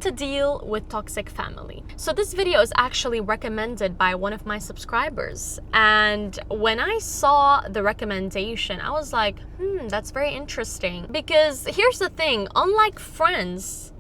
to deal with toxic family. So this video is actually recommended by one of my subscribers. And when I saw the recommendation, I was like, that's very interesting. Because here's the thing, unlike friends,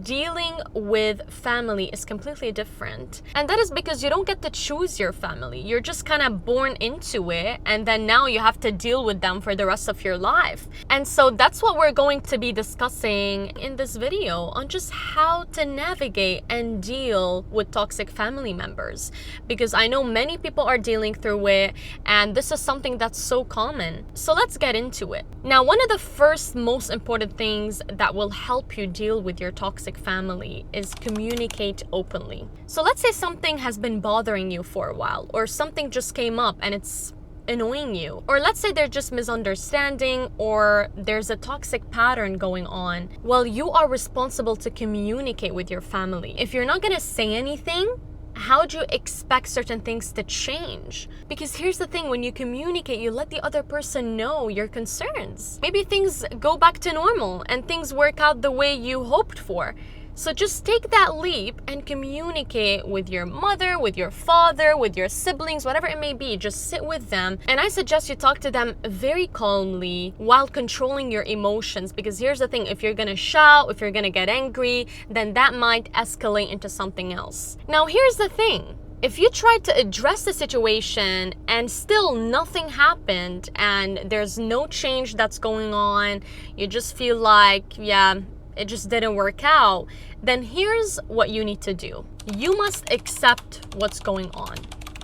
dealing with family is completely different. And that is because you don't get to choose your family. You're just kind of born into it, and then now you have to deal with them for the rest of your life. And so that's what we're going to be discussing in this video, on just how to navigate and deal with toxic family members. Because I know many people are dealing through it, and this is something that's so common. So let's get into it. Now, one of the first most important things that will help you deal with your toxic family is communicate openly. So let's say something has been bothering you for a while, or something just came up and it's annoying you, or let's say they're just misunderstanding, or there's a toxic pattern going on. Well, you are responsible to communicate with your family. If you're not gonna say anything, how do you expect certain things to change? Because here's the thing, when you communicate, you let the other person know your concerns. Maybe things go back to normal and things work out the way you hoped for. So just take that leap and communicate with your mother, with your father, with your siblings, whatever it may be. Just sit with them. And I suggest you talk to them very calmly while controlling your emotions. Because here's the thing, if you're gonna shout, if you're gonna get angry, then that might escalate into something else. Now, here's the thing. If you try to address the situation and still nothing happened and there's no change that's going on, you just feel like, it just didn't work out, then here's what you need to do. You must accept what's going on.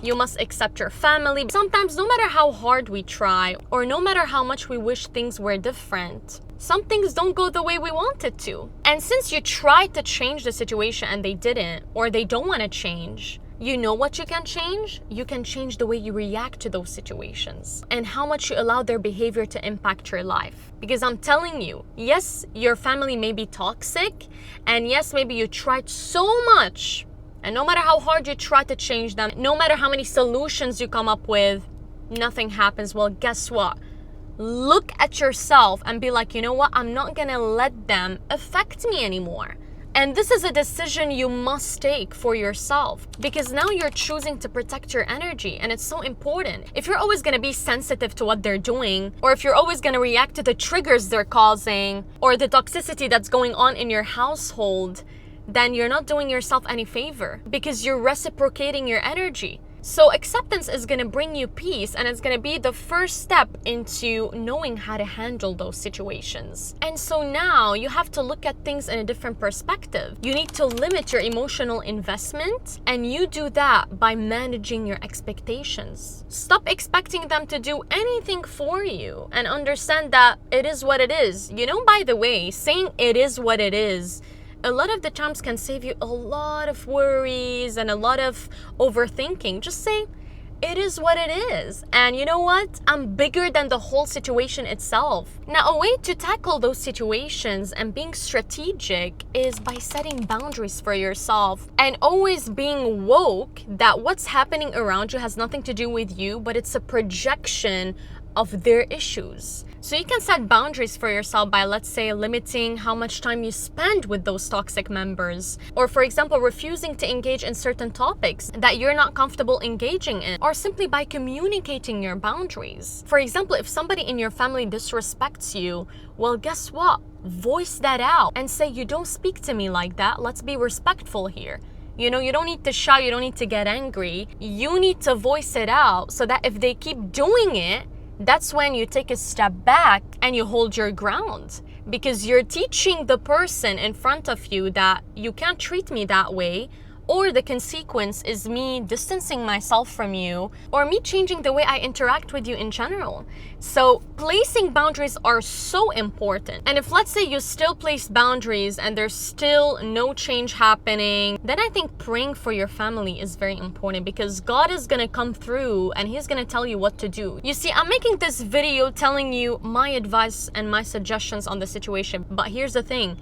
You must accept your family. Sometimes, no matter how hard we try, or no matter how much we wish things were different, some things don't go the way we want it to. And since you tried to change the situation and they didn't, or they don't want to change, you know what you can change? You can change the way you react to those situations and how much you allow their behavior to impact your life. Because I'm telling you, yes, your family may be toxic, and yes, maybe you tried so much, and no matter how hard you try to change them, no matter how many solutions you come up with, nothing happens. Well, guess what? Look at yourself and be like, you know what? I'm not gonna let them affect me anymore. And this is a decision you must take for yourself, because now you're choosing to protect your energy, and it's so important. If you're always going to be sensitive to what they're doing, or if you're always going to react to the triggers they're causing, or the toxicity that's going on in your household, then you're not doing yourself any favor, because you're reciprocating your energy. So acceptance is going to bring you peace, and it's going to be the first step into knowing how to handle those situations. And so now you have to look at things in a different perspective. You need to limit your emotional investment, and you do that by managing your expectations. Stop expecting them to do anything for you, and understand that it is what it is. You know, by the way, saying it is what it is a lot of the times can save you a lot of worries and a lot of overthinking. Just say, it is what it is. And you know what? I'm bigger than the whole situation itself. Now, a way to tackle those situations and being strategic is by setting boundaries for yourself and always being woke that what's happening around you has nothing to do with you, but it's a projection of their issues. So you can set boundaries for yourself by, let's say, limiting how much time you spend with those toxic members, or for example, refusing to engage in certain topics that you're not comfortable engaging in, or simply by communicating your boundaries. For example, if somebody in your family disrespects you, well, guess what? Voice that out and say, you don't speak to me like that. Let's be respectful here. You know, you don't need to shout, you don't need to get angry. You need to voice it out so that if they keep doing it, that's when you take a step back and you hold your ground, because you're teaching the person in front of you that you can't treat me that way, or the consequence is me distancing myself from you, or me changing the way I interact with you in general. So placing boundaries are so important. And if, let's say, you still place boundaries and there's still no change happening, then I think praying for your family is very important, because God is gonna come through and He's gonna tell you what to do. You see, I'm making this video telling you my advice and my suggestions on the situation, but here's the thing,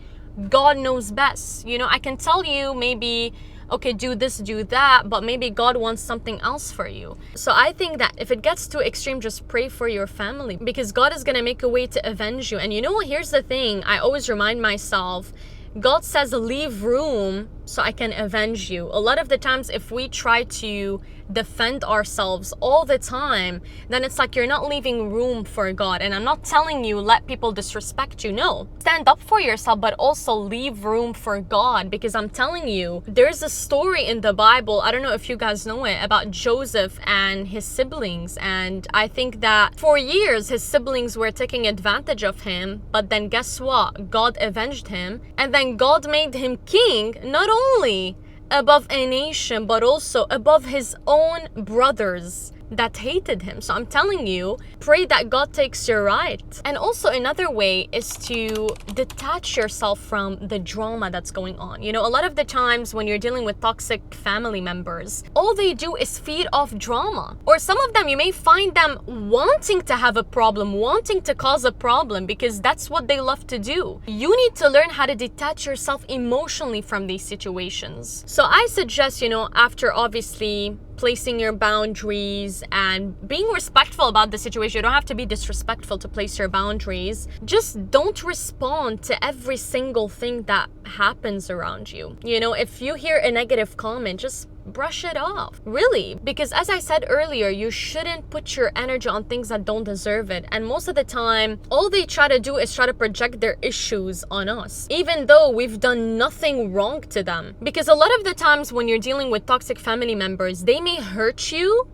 God knows best. You know, I can tell you maybe, okay, do this, do that, but maybe God wants something else for you. So I think that if it gets too extreme, just pray for your family, because God is going to make a way to avenge you. And you know, here's the thing, I always remind myself, God says, leave room so I can avenge you. A lot of the times, if we try to defend ourselves all the time, then it's like you're not leaving room for God. And I'm not telling you let people disrespect you. No, stand up for yourself, but also leave room for God, because I'm telling you, there's a story in the Bible, I don't know if you guys know it, about Joseph and his siblings. And I think that for years his siblings were taking advantage of him, but then guess what? God avenged him, and then God made him king, not only above a nation, but also above his own brothers that hated him. So I'm telling you, pray that God takes your right. And also another way is to detach yourself from the drama that's going on. You know, a lot of the times when you're dealing with toxic family members, all they do is feed off drama. Or some of them, you may find them wanting to have a problem, wanting to cause a problem, because that's what they love to do. You need to learn how to detach yourself emotionally from these situations. So I suggest, you know, after obviously placing your boundaries and being respectful about the situation. You don't have to be disrespectful to place your boundaries. Just don't respond to every single thing that happens around you. You know, if you hear a negative comment, just brush it off. Really, because as I said earlier, you shouldn't put your energy on things that don't deserve it. And most of the time, all they try to do is try to project their issues on us, even though we've done nothing wrong to them. Because a lot of the times when you're dealing with toxic family members, they may hurt you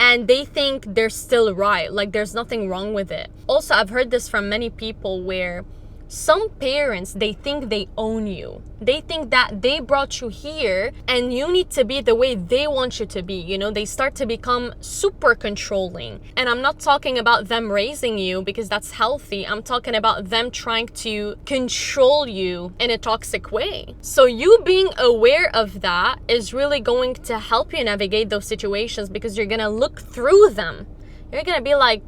and they think they're still right, like there's nothing wrong with it. Also, I've heard this from many people where some parents, they think they own you. They think that they brought you here and you need to be the way they want you to be. You know, they start to become super controlling. And I'm not talking about them raising you, because that's healthy. I'm talking about them trying to control you in a toxic way. So you being aware of that is really going to help you navigate those situations, because you're gonna look through them. You're gonna be like,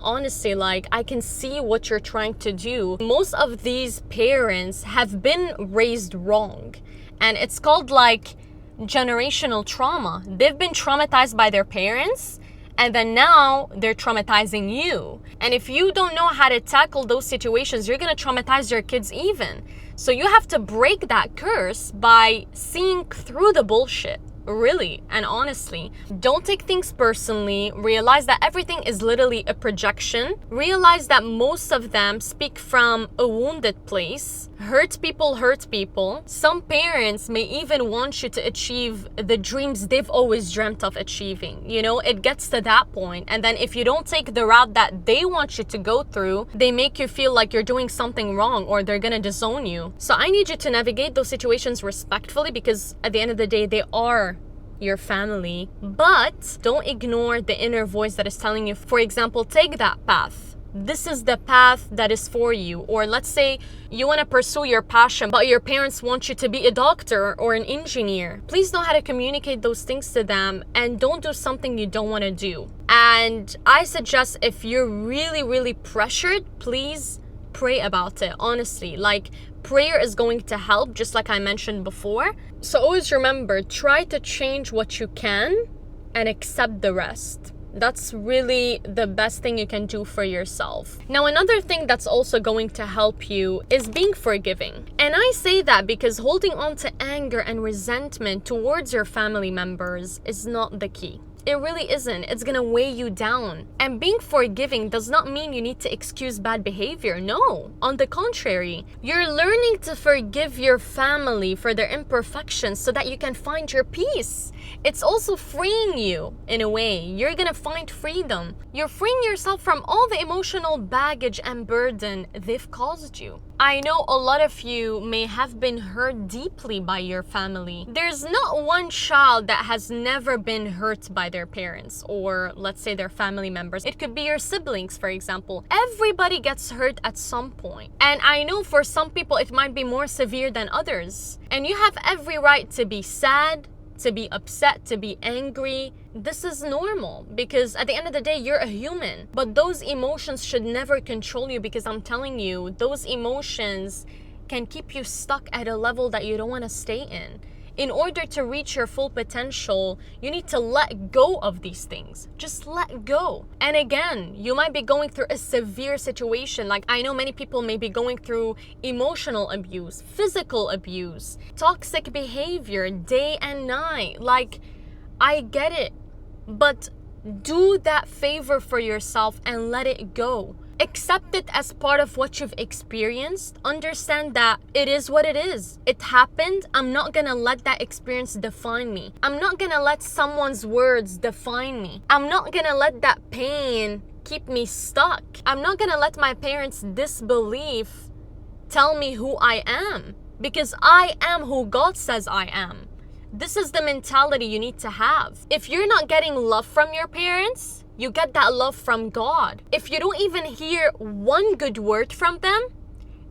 honestly, like, I can see what you're trying to do. Most of these parents have been raised wrong, and it's called like generational trauma. They've been traumatized by their parents, and then now they're traumatizing you. And if you don't know how to tackle those situations, you're gonna traumatize your kids even. So you have to break that curse by seeing through the bullshit. Really and honestly, don't take things personally. Realize that everything is literally a projection. Realize that most of them speak from a wounded place. Hurt people. Some parents may even want you to achieve the dreams they've always dreamt of achieving. You know, it gets to that point. And then if you don't take the route that they want you to go through, they make you feel like you're doing something wrong, or they're gonna disown you. So I need you to navigate those situations respectfully, because at the end of the day, they are your family. But don't ignore the inner voice that is telling you, for example, take that path. This is the path that is for you. Or let's say you want to pursue your passion, but your parents want you to be a doctor or an engineer. Please know how to communicate those things to them, and don't do something you don't want to do. And I suggest, if you're really pressured, please pray about it. Honestly, like, prayer is going to help, just like I mentioned before. So always remember, try to change what you can and accept the rest. That's really the best thing you can do for yourself. Now, another thing that's also going to help you is being forgiving. And I say that because holding on to anger and resentment towards your family members is not the key. It really isn't. It's gonna weigh you down. And being forgiving does not mean you need to excuse bad behavior. No, on the contrary, you're learning to forgive your family for their imperfections so that you can find your peace. It's also freeing you in a way. You're gonna find freedom. You're freeing yourself from all the emotional baggage and burden they've caused you. I know a lot of you may have been hurt deeply by your family. There's not one child that has never been hurt by their parents, or let's say their family members. It could be your siblings, for example. Everybody gets hurt at some point. And I know for some people it might be more severe than others. And you have every right to be sad, to be upset, to be angry. This is normal, because at the end of the day, you're a human. But those emotions should never control you, because I'm telling you, those emotions can keep you stuck at a level that you don't want to stay in. In order to reach your full potential, you need to let go of these things. Just let go. And again, you might be going through a severe situation. Like, I know many people may be going through emotional abuse, physical abuse, toxic behavior day and night. Like, I get it, but do that favor for yourself and let it go. Accept it as part of what you've experienced. Understand that it is what it is. It happened. I'm not gonna let that experience define me. I'm not gonna let someone's words define me. I'm not gonna let that pain keep me stuck. I'm not gonna let my parents' disbelief tell me who I am, because I am who God says I am. This is the mentality you need to have. If you're not getting love from your parents, you get that love from God. If you don't even hear one good word from them,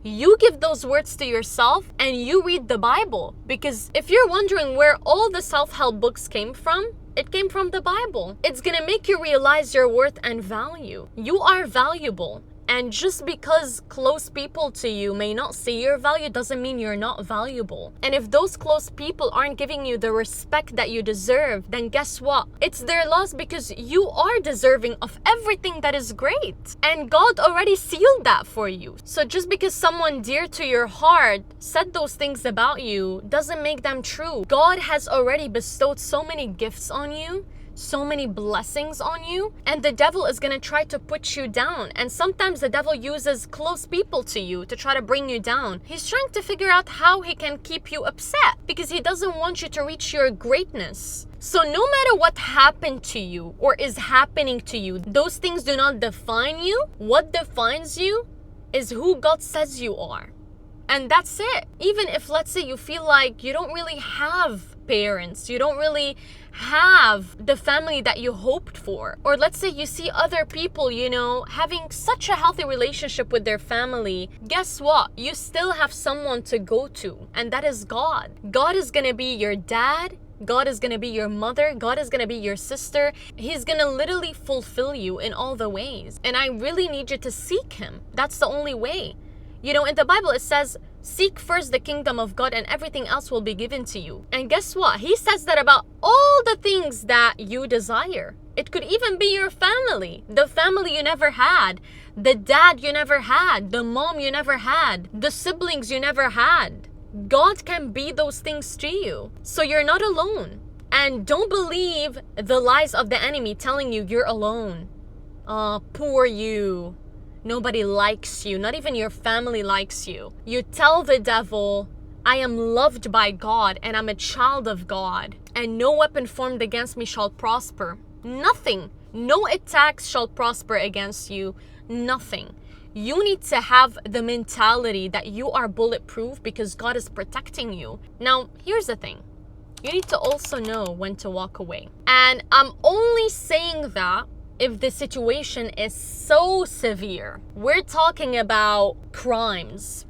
you give those words to yourself and you read the Bible. Because if you're wondering where all the self-help books came from, it came from the Bible. It's gonna make you realize your worth and value. You are valuable. And just because close people to you may not see your value doesn't mean you're not valuable. And if those close people aren't giving you the respect that you deserve, then guess what? It's their loss, because you are deserving of everything that is great. And God already sealed that for you. So just because someone dear to your heart said those things about you doesn't make them true. God has already bestowed so many gifts on you, so many blessings on you, and the devil is going to try to put you down. And sometimes the devil uses close people to you to try to bring you down. He's trying to figure out how he can keep you upset, because he doesn't want you to reach your greatness. So no matter what happened to you or is happening to you, those things do not define you. What defines you is who God says you are. And that's it. Even if, let's say, you feel like you don't really have parents, you don't really have the family that you hoped for, or let's say you see other people, having such a healthy relationship with their family, guess what? You still have someone to go to, and that is God. God is gonna be your dad. God is gonna be your mother. God is gonna be your sister. He's gonna literally fulfill you in all the ways. And I really need you to seek Him. That's the only way. In the Bible it says, seek first the kingdom of God and everything else will be given to you. And guess what? He says that about all the things that you desire. It could even be your family, the family you never had, the dad you never had, the mom you never had, the siblings you never had. God can be those things to you. So you're not alone. And don't believe the lies of the enemy telling you you're alone. Poor you. Nobody likes you. Not even your family likes you. You tell the devil, I am loved by God and I'm a child of God, and no weapon formed against me shall prosper. Nothing. No attacks shall prosper against you. Nothing. You need to have the mentality that you are bulletproof because God is protecting you. Now, here's the thing. You need to also know when to walk away. And I'm only saying that if the situation is so severe. We're talking about crimes.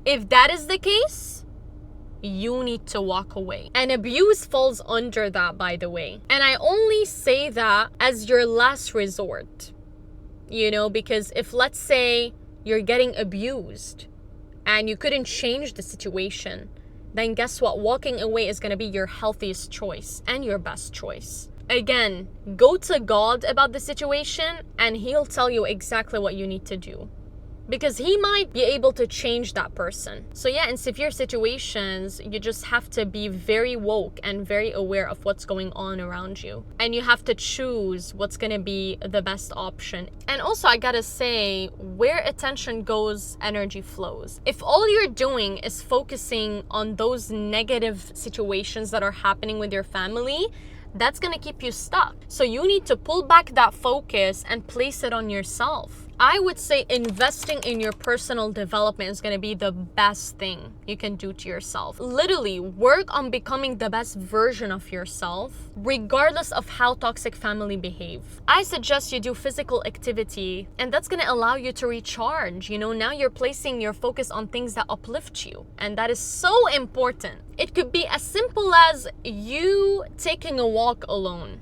If that is the case, you need to walk away. And abuse falls under that, by the way. And I only say that as your last resort. Because if, let's say, you're getting abused and you couldn't change the situation, then guess what? Walking away is going to be your healthiest choice and your best choice. Again, go to God about the situation and He'll tell you exactly what you need to do. Because He might be able to change that person. So yeah, in severe situations, you just have to be very woke and very aware of what's going on around you. And you have to choose what's gonna be the best option. And also, I gotta say, where attention goes, energy flows. If all you're doing is focusing on those negative situations that are happening with your family, that's gonna keep you stuck. So you need to pull back that focus and place it on yourself. I would say investing in your personal development is going to be the best thing you can do to yourself. Literally, work on becoming the best version of yourself, regardless of how toxic family behave. I suggest you do physical activity, and that's going to allow you to recharge. Now you're placing your focus on things that uplift you, and that is so important. It could be as simple as you taking a walk alone.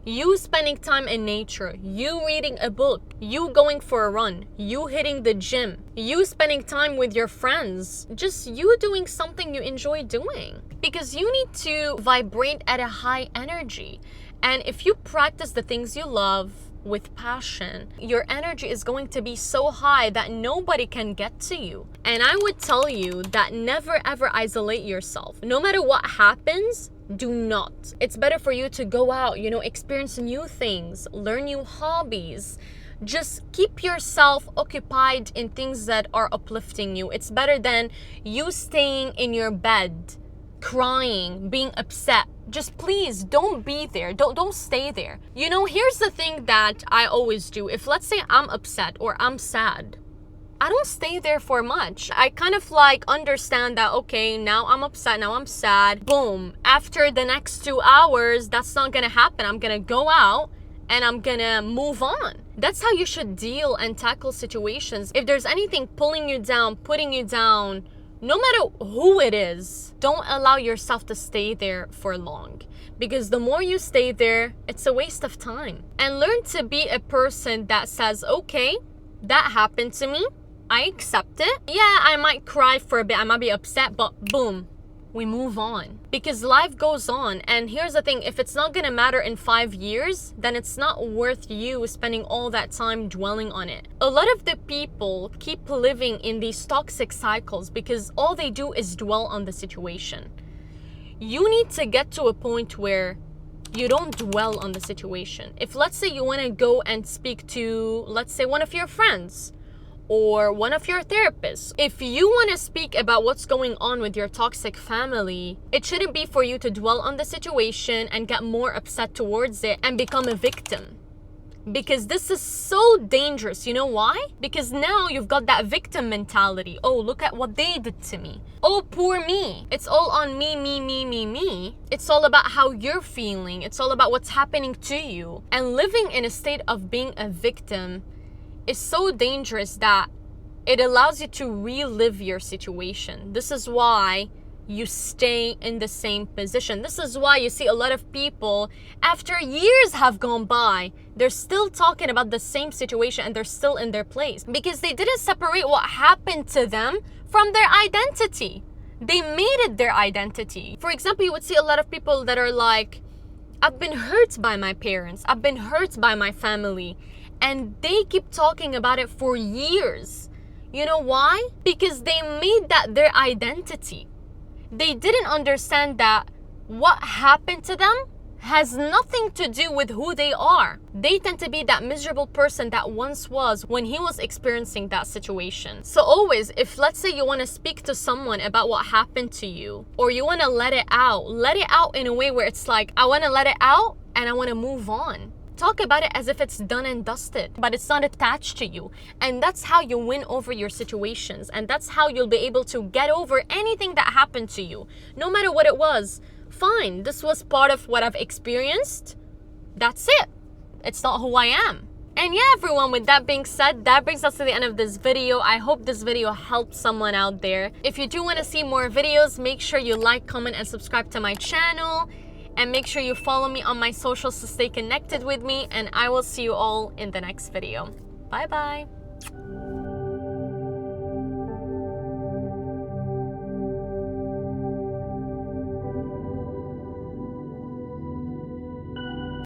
You spending time in nature, you reading a book, you going for a run, you hitting the gym, you spending time with your friends, just you doing something you enjoy doing. Because you need to vibrate at a high energy. And if you practice the things you love with passion, your energy is going to be so high that nobody can get to you. And I would tell you that never ever isolate yourself. No matter what happens, do not. It's better for you to go out, experience new things, learn new hobbies. Just keep yourself occupied in things that are uplifting you. It's better than you staying in your bed, crying, being upset. Just please don't be there. Don't stay there. Here's the thing that I always do. If let's say I'm upset or I'm sad, I don't stay there for much. I kind of understand that, okay, now I'm upset, now I'm sad. Boom. After the next 2 hours, that's not gonna happen. I'm gonna go out and I'm gonna move on. That's how you should deal and tackle situations. If there's anything pulling you down, putting you down, no matter who it is, don't allow yourself to stay there for long. Because the more you stay there, it's a waste of time. And learn to be a person that says, okay, that happened to me. I accept it. Yeah, I might cry for a bit, I might be upset, but boom, we move on. Because life goes on. And here's the thing, if it's not gonna matter in 5 years, then it's not worth you spending all that time dwelling on it. A lot of the people keep living in these toxic cycles because all they do is dwell on the situation. You need to get to a point where you don't dwell on the situation. If let's say you want to go and speak to, let's say, one of your friends or one of your therapists, if you want to speak about what's going on with your toxic family, it shouldn't be for you to dwell on the situation and get more upset towards it and become a victim. Because this is so dangerous. You know why? Because now you've got that victim mentality. Oh, look at what they did to me. Oh, poor me. It's all on me, me, me, me, me. It's all about how you're feeling. It's all about what's happening to you. And living in a state of being a victim is so dangerous that it allows you to relive your situation. This is why you stay in the same position. This is why you see a lot of people, after years have gone by, they're still talking about the same situation and they're still in their place because they didn't separate what happened to them from their identity. They made it their identity. For example, you would see a lot of people that are like, I've been hurt by my parents, I've been hurt by my family, and they keep talking about it for years. You know why? Because they made that their identity. They didn't understand that what happened to them has nothing to do with who they are. They tend to be that miserable person that once was when he was experiencing that situation. So always, if let's say you want to speak to someone about what happened to you, or you want to let it out in a way where it's like, I want to let it out and I want to move on. Talk about it as if it's done and dusted, but it's not attached to you. And that's how you win over your situations. And that's how you'll be able to get over anything that happened to you. No matter what it was, fine, this was part of what I've experienced. That's it. It's not who I am. And yeah, everyone, with that being said, that brings us to the end of this video. I hope this video helped someone out there. If you do want to see more videos, make sure you like, comment, and subscribe to my channel. And make sure you follow me on my socials to stay connected with me. And I will see you all in the next video. Bye bye.